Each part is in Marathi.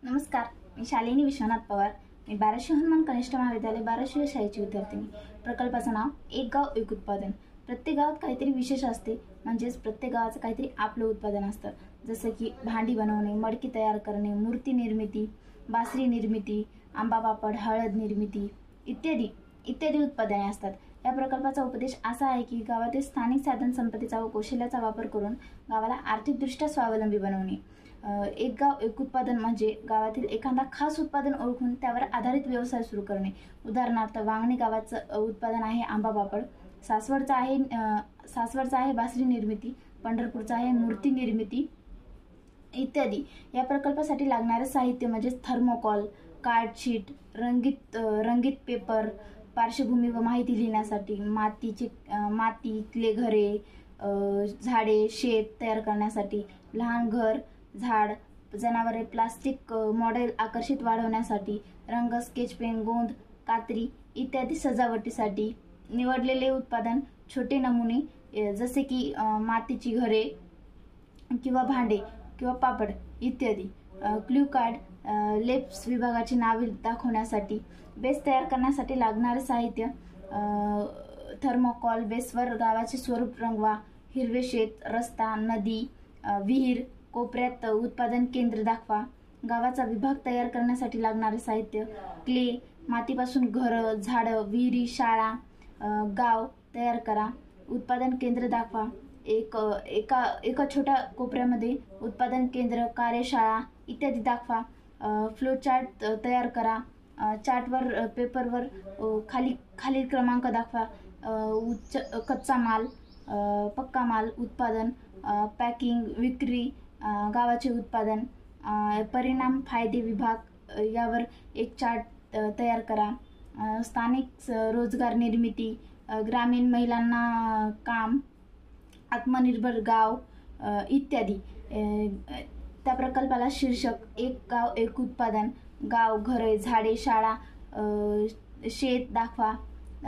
नमस्कार, मी शालिनी विश्वनाथ पवार. मी बाराशे हनुमान कनिष्ठ महाविद्यालय बाराशे शाळेची विद्यार्थिनी. प्रकल्पाचं नाव एक गाव एक उत्पादन. प्रत्येक गावात काहीतरी विशेष असते, म्हणजेच प्रत्येक गावाचं काहीतरी आपलं उत्पादन असतं. जसं की भांडी बनवणे, मडकी तयार करणे, मूर्ती निर्मिती, बासरी निर्मिती, आंबा पापड, हळद निर्मिती इत्यादी इत्यादी उत्पादने असतात. या प्रकल्पाचा उपदेश असा आहे की गावातील स्थानिक साधन संपत्तीचा व कौशल्याचा वापर करून गावाला आर्थिकदृष्ट्या स्वावलंबी बनवणे. एक गाव एक उत्पादन म्हणजे गावातील एखादा खास उत्पादन ओळखून त्यावर आधारित व्यवसाय सुरू करणे. उदाहरणार्थ वांगणी गावाचं उत्पादन आहे आंबा पापड, सासवडचा आहे बासरी निर्मिती, पंढरपूरचा आहे मूर्ती निर्मिती इत्यादी. या प्रकल्पासाठी लागणारे साहित्य म्हणजे थर्मोकॉल, कार्डशीट, रंगीत पेपर, पार्श्वभूमी व माहिती लिहिण्यासाठी, माती, क्ले घरे, झाडे, शेत तयार करण्यासाठी, लहान घर, झाड, जनावरे, प्लास्टिक मॉडेल आकर्षित वाढवण्यासाठी, रंग, स्केच पेन, गोंद, कात्री इत्यादी सजावटीसाठी. निवडलेले उत्पादन छोटे नमुने जसे की मातीची घरे किंवा भांडे किंवा पापड इत्यादी. क्ल्यू कार्ड, लेप्स विभागाची नावे दाखवण्यासाठी. बेस तयार करण्यासाठी लागणारे साहित्य थर्मोकॉल, बेसवर गावाचे स्वरूप रंगवा, हिरवे शेत, रस्ता, नदी, विहीर, कोपऱ्यात उत्पादन केंद्र दाखवा. गावाचा विभाग तयार करण्यासाठी लागणारे साहित्य क्ले, मातीपासून घरं, झाडं, विहिरी, शाळा, गाव तयार करा. उत्पादन केंद्र दाखवा. एका छोट्या कोपऱ्यामध्ये उत्पादन केंद्र, कार्यशाळा इत्यादी दाखवा. फ्लो चार्ट तयार करा. चार्टवर पेपरवर खालील क्रमांक दाखवा. कच्चा माल, पक्का माल, उत्पादन, पॅकिंग, विक्री, गावाचे उत्पादन, परिणाम, फायदे, विभाग यावर एक चार्ट तयार करा. स्थानिक रोजगार निर्मिती, ग्रामीण महिलांना काम, आत्मनिर्भर गाव इत्यादी. त्या प्रकल्पाला शीर्षक एक गाव एक उत्पादन. गाव, घरे, झाडे, शाळा, शेत दाखवा.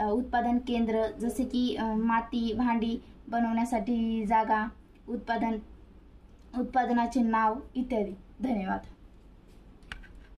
उत्पादन केंद्र जसे की माती, भांडी बनवण्यासाठी जागा, उत्पादनाचे नाव इत्यादी. धन्यवाद.